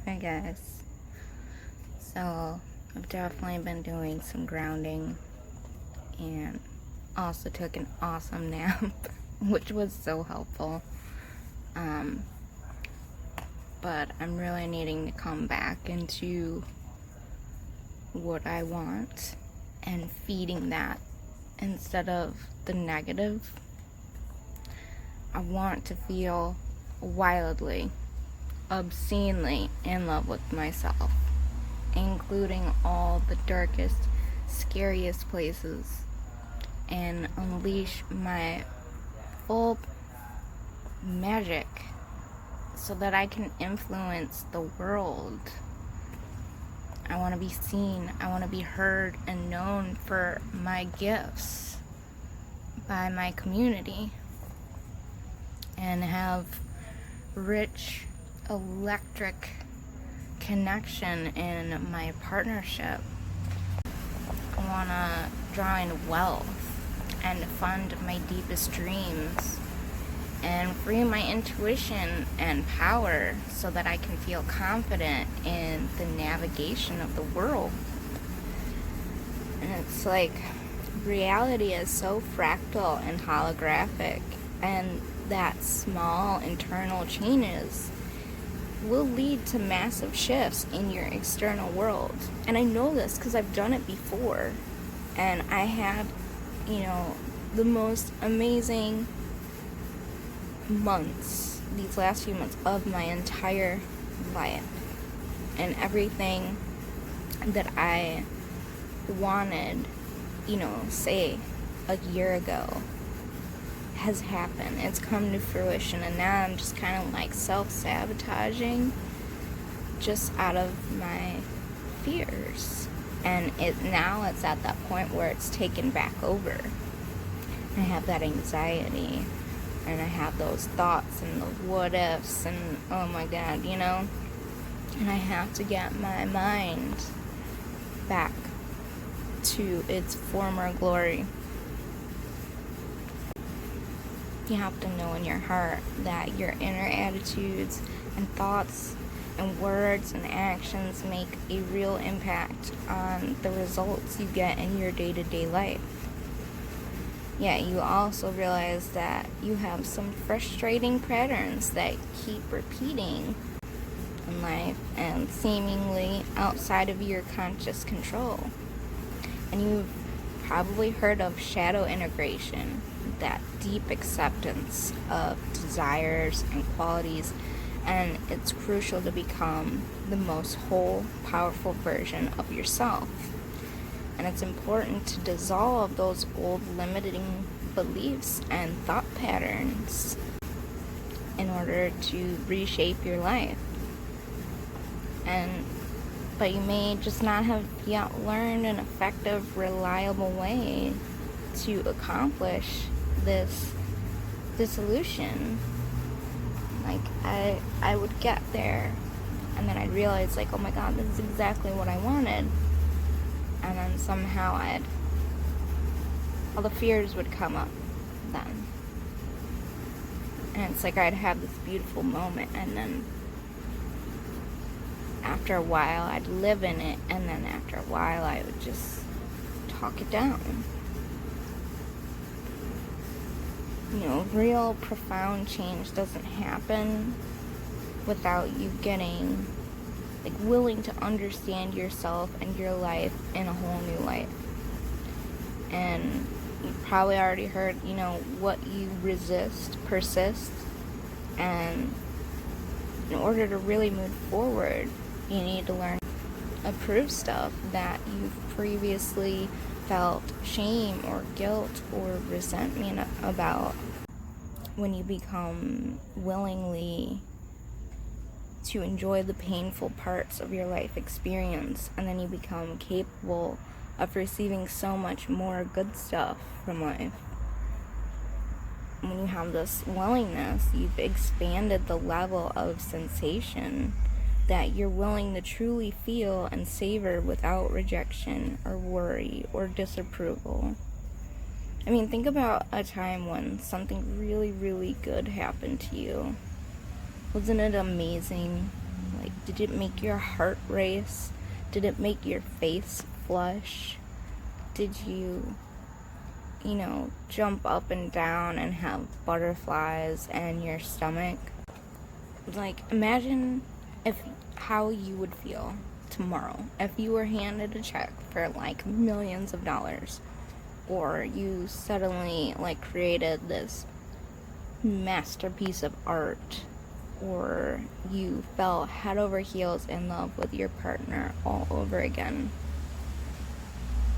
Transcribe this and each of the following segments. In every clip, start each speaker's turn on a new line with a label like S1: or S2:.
S1: Hi guys. So I've definitely been doing some grounding and also took an awesome nap, which was so helpful. But I'm really needing to come back into what I want and feeding that instead of the negative. I want to feel wildly, obscenely in love with myself, including all the darkest, scariest places, and unleash my full magic so that I can influence the world. I want to be seen, I want to be heard and known for my gifts by my community, and have rich electric connection in my partnership. I want to draw in wealth and fund my deepest dreams and free my intuition and power so that I can feel confident in the navigation of the world. And it's like reality is so fractal and holographic, and that small internal changes will lead to massive shifts in your external world. And I know this because I've done it before, and I had, the most amazing months, these last few months of my entire life, and everything that I wanted, say a year ago has happened. It's come to fruition, and now I'm just kind of like self-sabotaging just out of my fears. And now it's at that point where it's taken back over. I have that anxiety, and I have those thoughts and the what ifs, and oh my god, and I have to get my mind back to its former glory. You have to know in your heart that your inner attitudes and thoughts and words and actions make a real impact on the results you get in your day-to-day life. Yeah, you also realize that you have some frustrating patterns that keep repeating in life and seemingly outside of your conscious control. And you've probably heard of shadow integration, that deep acceptance of desires and qualities, and it's crucial to become the most whole, powerful version of yourself. And it's important to dissolve those old limiting beliefs and thought patterns in order to reshape your life. But you may just not have yet learned an effective, reliable way to accomplish this dissolution. Like, I would get there, and then I'd realize, like, oh my god, this is exactly what I wanted. And then somehow all the fears would come up then. And it's like I'd have this beautiful moment, and then after a while I'd live in it, and then after a while I would just talk it down. Real profound change doesn't happen without you getting willing to understand yourself and your life in a whole new light. And you probably already heard, what you resist persists. And in order to really move forward, you need to learn to approve stuff that you've previously felt shame or guilt or resentment about. When you become willingly to enjoy the painful parts of your life experience, and then you become capable of receiving so much more good stuff from life. When you have this willingness, you've expanded the level of sensation that you're willing to truly feel and savor without rejection or worry or disapproval. I mean, think about a time when something really, really good happened to you. Wasn't it amazing? Like, did it make your heart race? Did it make your face flush? Did you, jump up and down and have butterflies in your stomach? Like, imagine how you would feel tomorrow if you were handed a check for like millions of dollars, or you suddenly like created this masterpiece of art, or you fell head over heels in love with your partner all over again.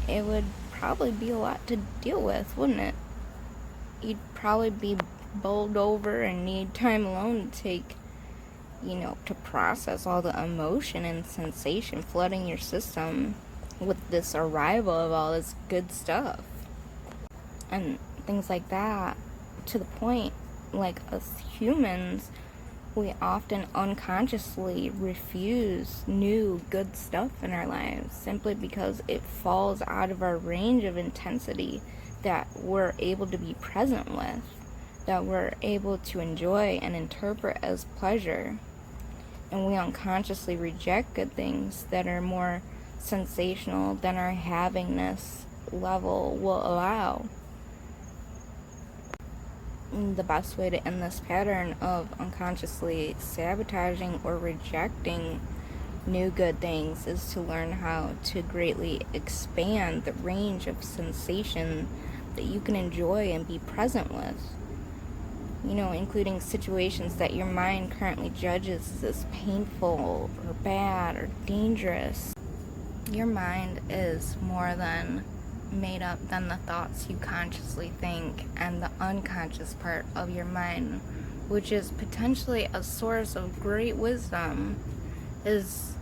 S1: It would probably be a lot to deal with, wouldn't it? You'd probably be bowled over and need time alone to take, to process all the emotion and sensation flooding your system with this arrival of all this good stuff. And things like that, to the point, like, us humans, we often unconsciously refuse new good stuff in our lives simply because it falls out of our range of intensity that we're able to be present with, that we're able to enjoy and interpret as pleasure. And we unconsciously reject good things that are more sensational than our havingness level will allow. The best way to end this pattern of unconsciously sabotaging or rejecting new good things is to learn how to greatly expand the range of sensation that you can enjoy and be present with. Including situations that your mind currently judges as painful or bad or dangerous. Your mind is more than made up than the thoughts you consciously think, and the unconscious part of your mind, which is potentially a source of great wisdom, is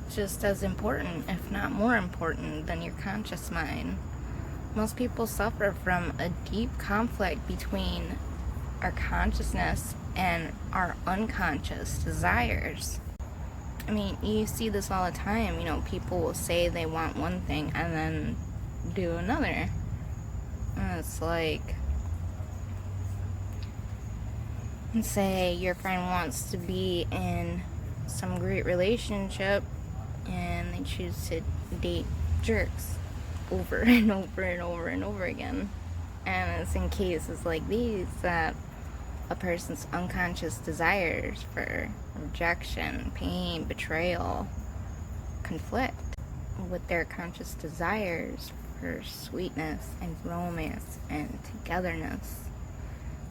S1: just as important, if not more important, than your conscious mind. Most people suffer from a deep conflict between our consciousness and our unconscious desires. I mean, you see this all the time. People will say they want one thing and then do another. And it's like, say your friend wants to be in some great relationship and they choose to date jerks over and over and over and over again. And it's in cases like these that a person's unconscious desires for rejection, pain, betrayal conflict with their conscious desires for sweetness and romance and togetherness.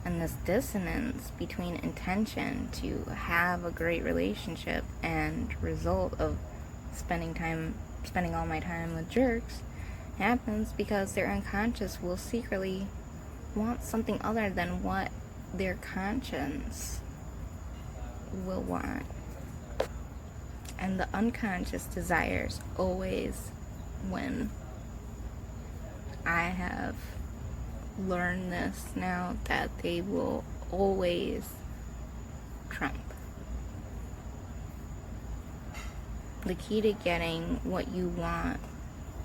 S1: And this dissonance between intention to have a great relationship and result of spending all my time with jerks happens because their unconscious will secretly want something other than what their conscience will want. And the unconscious desires always win. I have learned this now, that they will always trump. The key to getting what you want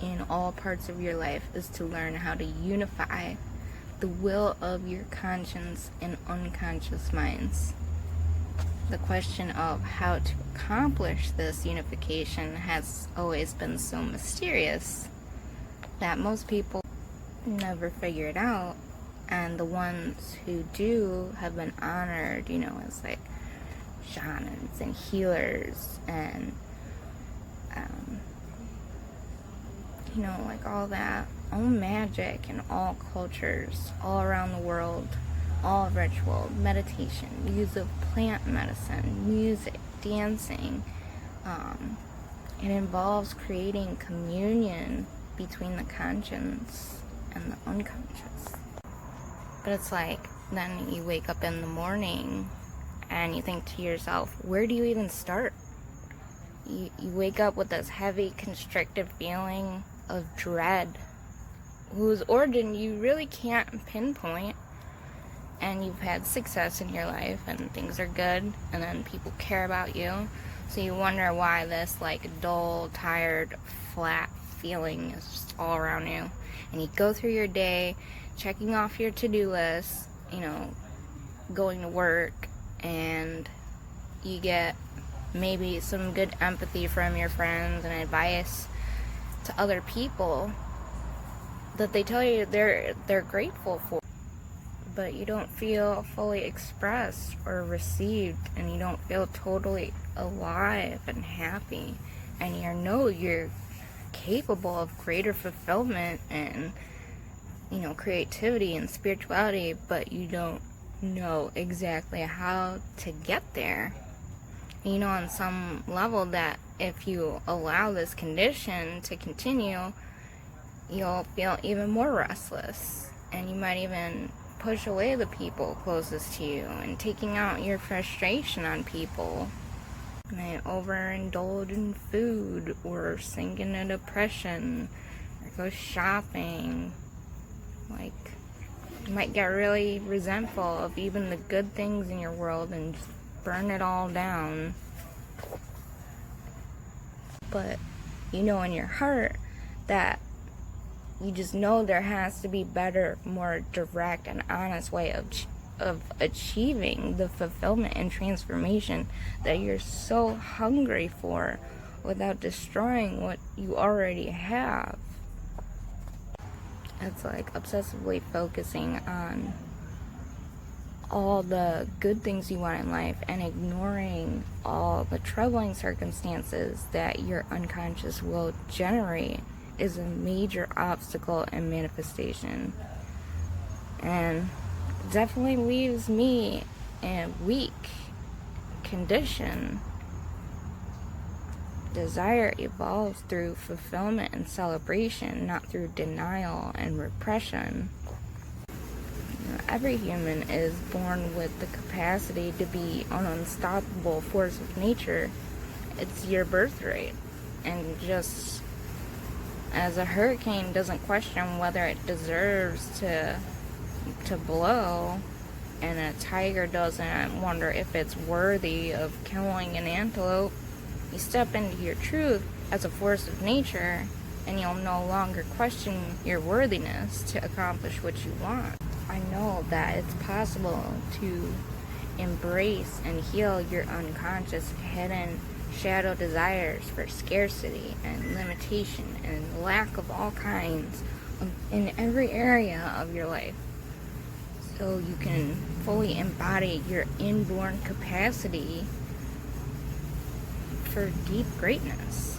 S1: in all parts of your life is to learn how to unify the will of your conscious and unconscious minds. The question of how to accomplish this unification has always been so mysterious that most people never figure it out, and the ones who do have been honored, as like shamans and healers and like all that, all magic in all cultures, all around the world, all ritual, meditation, use of plant medicine, music, dancing. It involves creating communion between the conscious and the unconscious. But it's like, then you wake up in the morning and you think to yourself, where do you even start? You wake up with this heavy, constrictive feeling of dread, whose origin you really can't pinpoint. And you've had success in your life and things are good, and then people care about you, so you wonder why this like dull, tired, flat feeling is just all around you. And you go through your day checking off your to-do list, going to work, and you get maybe some good empathy from your friends and advice to other people that they tell you they're grateful for, but you don't feel fully expressed or received, and you don't feel totally alive and happy, and you know you're capable of greater fulfillment and, you know, creativity and spirituality, but you don't know exactly how to get there. You know, on some level, that if you allow this condition to continue, you'll feel even more restless, and you might even push away the people closest to you, and taking out your frustration on people. You might overindulge in food, or sink into depression, or go shopping. Like, you might get really resentful of even the good things in your world and just burn it all down. But you know in your heart that you just know there has to be better, more direct and honest way of achieving the fulfillment and transformation that you're so hungry for, without destroying what you already have. It's like obsessively focusing on all the good things you want in life and ignoring all the troubling circumstances that your unconscious will generate is a major obstacle in manifestation, and definitely leaves me in a weak condition. Desire evolves through fulfillment and celebration, not through denial and repression. Every human is born with the capacity to be an unstoppable force of nature. It's your birthright. And just as a hurricane doesn't question whether it deserves to blow, and a tiger doesn't wonder if it's worthy of killing an antelope, you step into your truth as a force of nature, and you'll no longer question your worthiness to accomplish what you want. I know that it's possible to embrace and heal your unconscious hidden shadow desires for scarcity and limitation and lack of all kinds in every area of your life, so you can fully embody your inborn capacity for deep greatness.